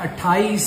28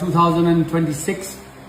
2026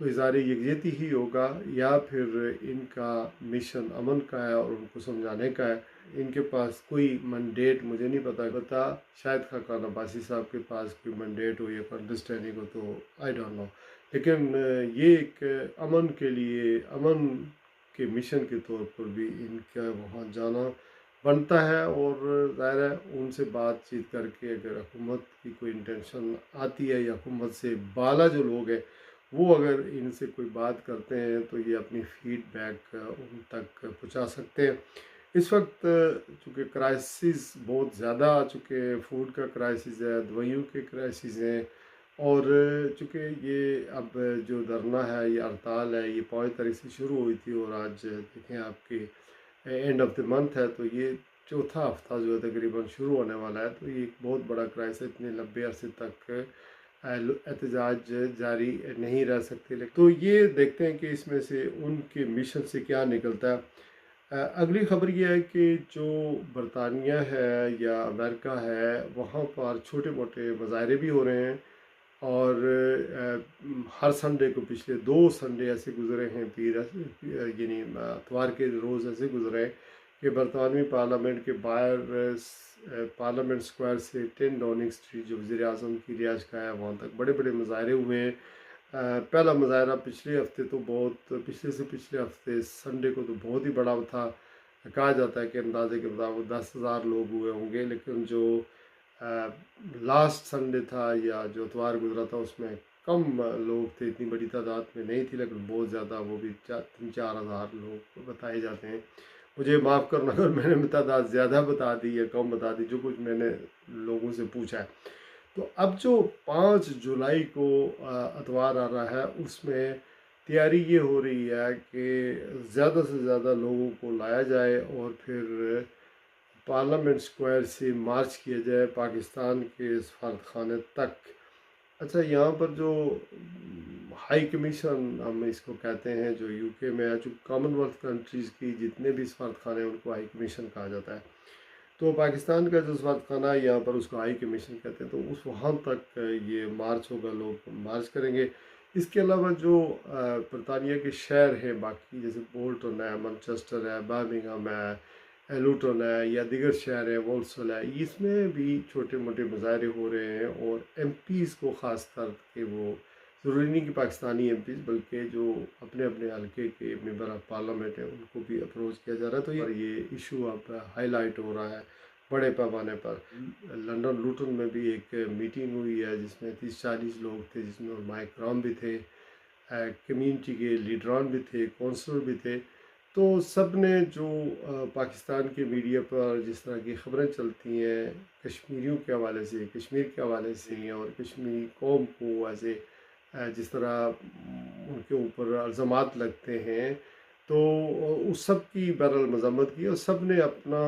تو اظہار یکجہتی ہی ہوگا یا پھر ان کا مشن امن کا ہے اور ان کو سمجھانے کا ہے. ان کے پاس کوئی منڈیٹ مجھے نہیں پتا شاید خاقان عباسی صاحب کے پاس کوئی منڈیٹ ہو یا انڈرسٹینڈنگ ہو تو آئی ڈونٹ نو، لیکن یہ ایک امن کے لیے امن کے مشن کے طور پر بھی ان کا وہاں جانا بنتا ہے. اور ظاہر ہے ان سے بات چیت کر کے اگر حکومت کی کوئی انٹینشن آتی ہے یا حکومت سے بالا جو لوگ ہیں وہ اگر ان سے کوئی بات کرتے ہیں تو یہ اپنی فیڈ بیک ان تک پہنچا سکتے ہیں. اس وقت چونکہ کرائسس بہت زیادہ آ چکے ہیں، فوڈ کا کرائسس ہے، دوائیوں کے کرائسس ہیں، اور چونکہ یہ اب جو دھرنا ہے یہ ہڑتال ہے یہ 5 تاریخ سے شروع ہوئی تھی اور آج دیکھیں آپ کے اینڈ آف دی منتھ ہے تو یہ چوتھا ہفتہ جو ہے تقریباً شروع ہونے والا ہے. تو یہ ایک بہت بڑا کرائسس ہے، اتنے لمبے عرصے تک احتجاج جاری نہیں رہ سکتے. تو یہ دیکھتے ہیں کہ اس میں سے ان کے مشن سے کیا نکلتا ہے. اگلی خبر یہ ہے کہ جو برطانیہ ہے یا امریکہ ہے وہاں پر چھوٹے موٹے مظاہرے بھی ہو رہے ہیں، اور ہر سنڈے کو پچھلے 2 سنڈے ایسے گزرے ہیں، یعنی اتوار کے روز ایسے گزرے ہیں کہ برطانوی پارلیمنٹ کے باہر پارلیمنٹ سکوائر سے 10 ڈاؤننگ اسٹریٹ جو وزیر اعظم کی رہائش کا ہے وہاں تک بڑے بڑے مظاہرے ہوئے ہیں. پہلا مظاہرہ پچھلے سے پچھلے ہفتے سنڈے کو تو بہت ہی بڑا تھا. کہا جاتا ہے کہ اندازے کے مطابق 10,000 لوگ ہوئے ہوں گے، لیکن جو لاسٹ سنڈے تھا یا جو اتوار گزرا تھا اس میں کم لوگ تھے، اتنی بڑی تعداد میں نہیں تھی، لیکن بہت زیادہ وہ بھی 3-4 ہزار لوگ بتائے جاتے ہیں. مجھے معاف کرنا اگر میں نے تعداد زیادہ بتا دی یا کم بتا دی، جو کچھ میں نے لوگوں سے پوچھا ہے. تو اب جو 5 جولائی کو اتوار آ رہا ہے اس میں تیاری یہ ہو رہی ہے کہ زیادہ سے زیادہ لوگوں کو لایا جائے اور پھر پارلیمنٹ سکوائر سے مارچ کیا جائے پاکستان کے سفارتخانے تک. اچھا، یہاں پر جو ہائی کمیشن ہم اس کو کہتے ہیں جو یو کے میں ہے، جو کامن ویلتھ کنٹریز کی جتنے بھی سفارتخانے ہیں ان کو ہائی کمیشن کہا جاتا ہے. تو پاکستان کا جو سفارتخانہ ہے یہاں پر اس کو ہائی کمیشن کہتے ہیں. تو اس وہاں تک یہ مارچ ہوگا، لوگ مارچ کریں گے. اس کے علاوہ جو برطانیہ کے شہر ہیں باقی جیسے بولٹن ہے، مانچسٹر ہے، برمنگھم ہے، لوٹن ہے یا دیگر شہر ہے، وولسل ہے، اس میں بھی چھوٹے موٹے مظاہرے ہو رہے ہیں. اور ایم پیز کو خاص کر کے وہ ضروری نہیں کہ پاکستانی ایم پیز بلکہ جو اپنے اپنے حلقے کے ممبر آف پارلیمنٹ ہیں ان کو بھی اپروچ کیا جا رہا ہے. تو یہ ایشو اب ہائی لائٹ ہو رہا ہے بڑے پیمانے پر. لنڈن لوٹن میں بھی ایک میٹنگ ہوئی ہے جس میں 30-40 لوگ تھے، جس میں علماء کرام بھی تھے، کمیونٹی کے لیڈران بھی تھے، کونسلر بھی تھے. تو سب نے جو پاکستان کے میڈیا پر جس طرح کی خبریں چلتی ہیں کشمیریوں کے حوالے سے، کشمیر کے حوالے سے، اور کشمیری قوم کو ایسے جس طرح ان کے اوپر الزامات لگتے ہیں، تو اس سب کی بہرحال مذمت کی اور سب نے اپنا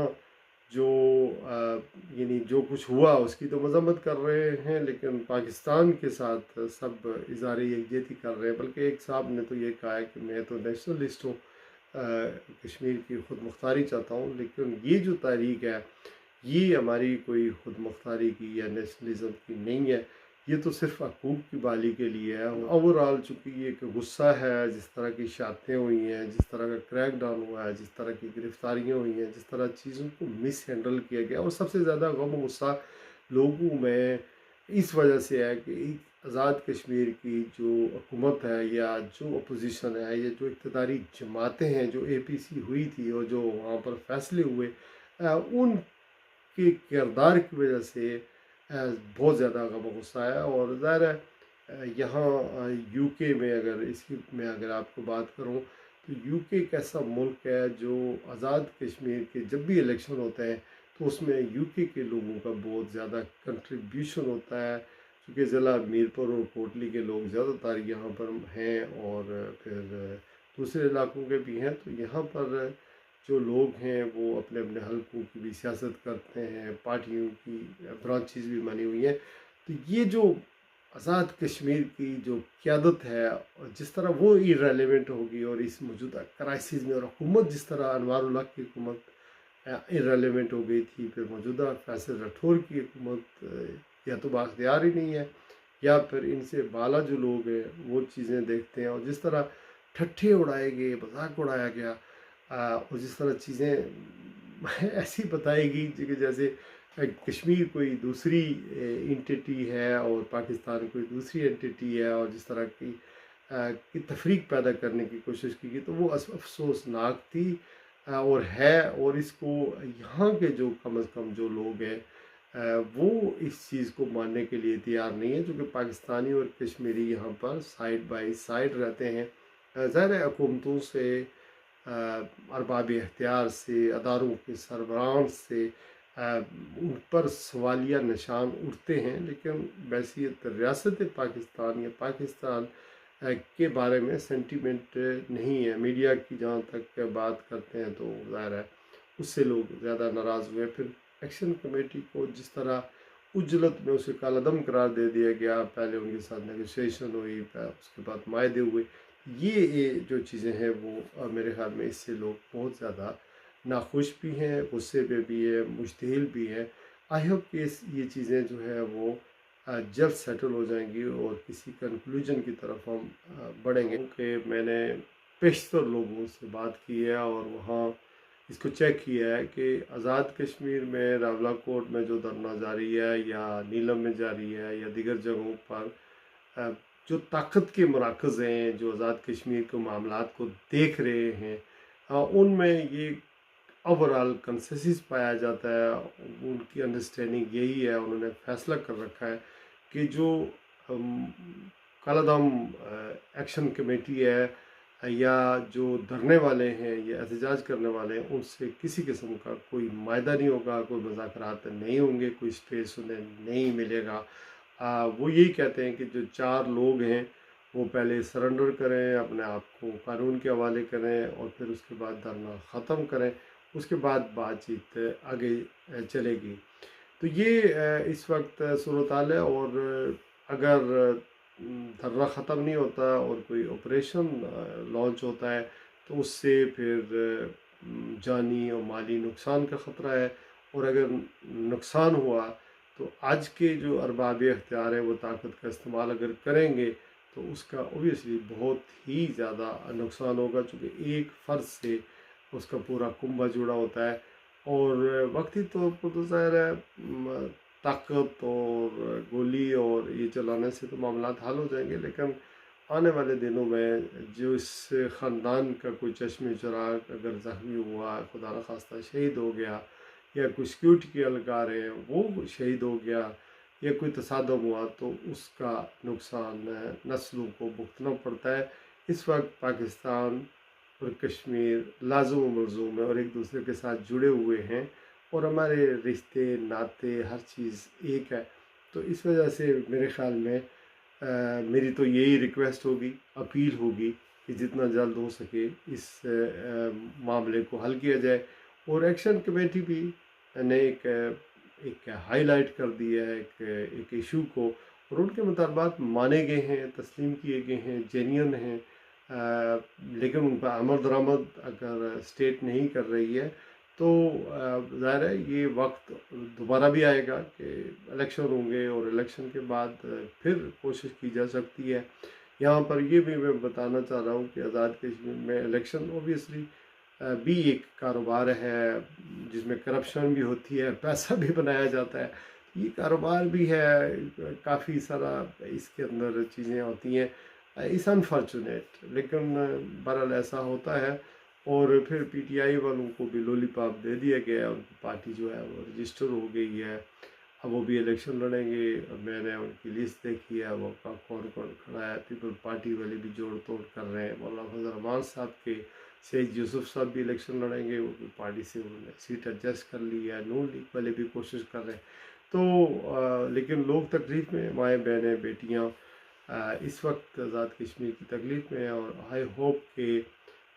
جو یعنی جو کچھ ہوا اس کی تو مذمت کر رہے ہیں، لیکن پاکستان کے ساتھ سب اظہار یکجہتی کر رہے ہیں. بلکہ ایک صاحب نے تو یہ کہا ہے کہ میں تو نیشنلسٹ ہوں، کشمیر کی خود مختاری چاہتا ہوں، لیکن یہ جو تحریک ہے یہ ہماری کوئی خود مختاری کی یا نیشنلزم کی نہیں ہے، یہ تو صرف حقوق کی بحالی کے لیے ہے. اوورآل چونکہ یہ ایک غصہ ہے، جس طرح کی شاتیں ہوئی ہیں، جس طرح کا کریک ڈاؤن ہوا ہے، جس طرح کی گرفتاریاں ہوئی ہیں، جس طرح چیزوں کو مس ہینڈل کیا گیا، اور سب سے زیادہ غم و غصہ لوگوں میں اس وجہ سے ہے کہ آزاد کشمیر کی جو حکومت ہے یا جو اپوزیشن ہے یا جو اقتداری جماعتیں ہیں، جو اے پی سی ہوئی تھی اور جو وہاں پر فیصلے ہوئے، ان کے کردار کی وجہ سے بہت زیادہ غم و غصہ ہے. اور ظاہر ہے یہاں یو کے میں اگر آپ کو بات کروں تو یو کے ایک ایسا ملک ہے جو آزاد کشمیر کے جب بھی الیکشن ہوتے ہیں تو اس میں یو کے لوگوں کا بہت زیادہ کنٹریبیوشن ہوتا ہے، کیونکہ ضلع میرپور اور کوٹلی کے لوگ زیادہ تر یہاں پر ہیں اور پھر دوسرے علاقوں کے بھی ہیں. تو یہاں پر جو لوگ ہیں وہ اپنے اپنے حلقوں کی بھی سیاست کرتے ہیں، پارٹیوں کی برانچز بھی بنی ہوئی ہیں. تو یہ جو آزاد کشمیر کی جو قیادت ہے جس طرح وہ ریلیونٹ ہوگی اور اس موجودہ کرائسس میں، اور حکومت جس طرح انوار الحق کی حکومت ریلیونٹ ہو گئی تھی، پھر موجودہ فیصل راٹھور کی حکومت یا تو بااختیار ہی نہیں ہے یا پھر ان سے بالا جو لوگ ہیں وہ چیزیں دیکھتے ہیں، اور جس طرح ٹھٹھے اڑائے گئے، مذاق اڑایا گیا، اور جس طرح چیزیں ایسی بتائی گئی کہ جیسے کشمیر کوئی دوسری انٹیٹی ہے اور پاکستان کوئی دوسری انٹیٹی ہے، اور جس طرح کی تفریق پیدا کرنے کی کوشش کی گئی، تو وہ افسوسناک تھی اور ہے، اور اس کو یہاں کے جو کم از کم جو لوگ ہیں وہ اس چیز کو ماننے کے لیے تیار نہیں ہے، چونکہ پاکستانی اور کشمیری یہاں پر سائڈ بائی سائڈ رہتے ہیں۔ ظاہر حکومتوں سے، ارباب اختیار سے، اداروں کے سربراہان سے ان پر سوالیہ نشان اٹھتے ہیں، لیکن بحیثیت ریاست پاکستان یا پاکستان کے بارے میں سینٹیمنٹ نہیں ہے۔ میڈیا کی جہاں تک بات کرتے ہیں تو ظاہر ہے اس سے لوگ زیادہ ناراض ہوئے۔ پھر ایکشن کمیٹی کو جس طرح اجلت میں اسے کالعدم قرار دے دیا گیا، پہلے ان کے ساتھ نیگوشیشن ہوئی، اس کے بعد معاہدے ہوئے، یہ جو چیزیں ہیں وہ میرے خیال میں اس سے لوگ بہت زیادہ ناخوش بھی ہیں، غصے پہ بھی ہے، مشتعل بھی ہیں۔ آئی ہوپ کہ یہ چیزیں جو ہے وہ جلد سیٹل ہو جائیں گی اور کسی کنکلوژن کی طرف ہم بڑھیں گے۔ کہ میں نے بیشتر لوگوں سے بات کی ہے اور وہاں اس کو چیک کیا ہے کہ آزاد کشمیر میں راولا کوٹ میں جو دھرنا جاری ہے، یا نیلم میں جاری ہے، یا دیگر جگہوں پر جو طاقت کے مراکز ہیں جو آزاد کشمیر کے معاملات کو دیکھ رہے ہیں، ان میں یہ اوورال کنسنسس پایا جاتا ہے، ان کی انڈرسٹینڈنگ یہی ہے، انہوں نے فیصلہ کر رکھا ہے کہ جو کالعدم ایکشن کمیٹی ہے یا جو دھرنے والے ہیں یا احتجاج کرنے والے ہیں، ان سے کسی قسم کا کوئی معاہدہ نہیں ہوگا، کوئی مذاکرات نہیں ہوں گے، کوئی اسپیس انہیں نہیں ملے گا۔ وہ یہی کہتے ہیں کہ جو 4 لوگ ہیں وہ پہلے سرنڈر کریں، اپنے آپ کو قانون کے حوالے کریں، اور پھر اس کے بعد دھرنا ختم کریں، اس کے بعد بات چیت آگے چلے گی۔ تو یہ اس وقت صورتحال ہے، اور اگر دھرنا ختم نہیں ہوتا اور کوئی آپریشن لانچ ہوتا ہے تو اس سے پھر جانی اور مالی نقصان کا خطرہ ہے، اور اگر نقصان ہوا تو آج کے جو ارباب اختیار ہیں وہ طاقت کا استعمال اگر کریں گے تو اس کا اوبیسلی بہت ہی زیادہ نقصان ہوگا، چونکہ ایک فرد سے اس کا پورا کنبہ جڑا ہوتا ہے، اور وقتی طور پر تو ظاہر ہے طاقت اور گولی اور یہ چلانے سے تو معاملات حل ہو جائیں گے، لیکن آنے والے دنوں میں جو اس خاندان کا کوئی چشم چراغ اگر زخمی ہوا، خدا نخواستہ شہید ہو گیا، یا کوئی سیکیورٹی کے اہلکار ہیں وہ شہید ہو گیا، یا کوئی تصادم ہوا، تو اس کا نقصان نسلوں کو بھگتنا پڑتا ہے۔ اس وقت پاکستان اور کشمیر لازم و ملزوم ہے اور ایک دوسرے کے ساتھ جڑے ہوئے ہیں، اور ہمارے رشتے ناطے ہر چیز ایک ہے۔ تو اس وجہ سے میرے خیال میں میری تو یہی ریکویسٹ ہوگی، اپیل ہوگی کہ جتنا جلد ہو سکے اس معاملے کو حل کیا جائے، اور ایکشن کمیٹی بھی نے ایک ہائی لائٹ کر دی ہے ایک ایشو کو، اور ان کے مطالبات مانے گئے ہیں، تسلیم کیے گئے ہیں، جینین ہیں، لیکن ان پر عمل درآمد اگر اسٹیٹ نہیں کر رہی ہے تو ظاہر ہے یہ وقت دوبارہ بھی آئے گا کہ الیکشن ہوں گے، اور الیکشن کے بعد پھر کوشش کی جا سکتی ہے۔ یہاں پر یہ بھی میں بتانا چاہ رہا ہوں کہ آزاد کشمیر میں الیکشن اوبیسلی بھی ایک کاروبار ہے جس میں کرپشن بھی ہوتی ہے، پیسہ بھی بنایا جاتا ہے، یہ کاروبار بھی ہے، کافی سارا اس کے اندر چیزیں ہوتی ہیں، اس انفارچونیٹ، لیکن بہرحال ایسا ہوتا ہے۔ اور پھر پی ٹی آئی والوں کو بھی لولی پاپ دے دیا گیا ہے، ان کی پارٹی جو ہے وہ رجسٹر ہو گئی ہے، اب وہ بھی الیکشن لڑیں گے، میں نے ان کی لسٹ دیکھی ہے، وہ کون کون کھڑا ہے، پیپل پارٹی والے بھی جوڑ توڑ کر رہے ہیں، مولانا فضل الرحمان صاحب کے سید یوسف صاحب بھی الیکشن لڑیں گے، وہ بھی پارٹی سے انہوں نے سیٹ ایڈجسٹ کر لی ہے، نون لیگ والے بھی کوشش کر رہے ہیں، تو لیکن لوگ تکلیف میں، مائیں بہنیں بیٹیاں اس وقت آزاد کشمیر کی تکلیف میں ہیں، اور آئی ہوپ کہ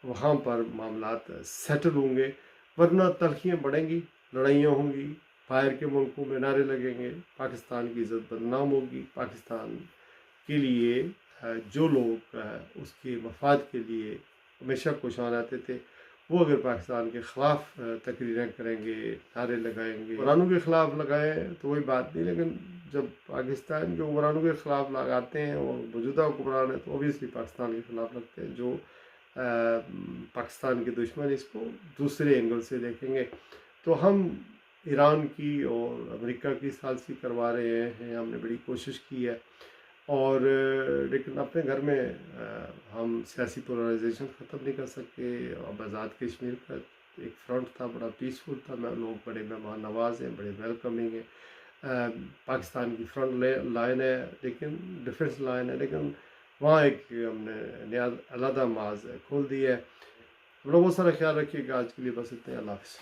وہاں پر معاملات سیٹل ہوں گے، ورنہ تلخیاں بڑھیں گی، لڑائیاں ہوں گی، باہر کے ملکوں میں نعرے لگیں گے، پاکستان کی عزت بدنام ہوگی، پاکستان کے لیے جو لوگ اس کے مفاد کے لیے ہمیشہ کوشاں رہتے تھے وہ اگر پاکستان کے خلاف تقریریں کریں گے، نعرے لگائیں گے، حکمرانوں کے خلاف لگائیں تو کوئی بات نہیں، لیکن جب پاکستان کے حکمرانوں کے خلاف لگاتے ہیں اور موجودہ حکمران ہیں تو اوبیسلی پاکستان کے خلاف لگتے ہیں. جو پاکستان کے دشمن اس کو دوسرے اینگل سے دیکھیں گے. تو ہم ایران کی اور امریکہ کی ثالثی کروا رہے ہیں، ہم نے بڑی کوشش کی ہے، اور لیکن اپنے گھر میں ہم سیاسی پولرائزیشن ختم نہیں کر سکے. اب آزاد کشمیر کا ایک فرنٹ تھا، بڑا پیسفل تھا، لوگ بڑے مہمان نواز ہیں، بڑے ویلکمنگ ہیں. پاکستان کی فرنٹ لائن ہے لیکن ڈیفنس لائن ہے، لیکن وہاں ایک ہم نے علیحدہ محاذ کھول دی ہے. بہت سارا خیال رکھیے گا. آج کے لیے بس اتنے. اللہ حافظ.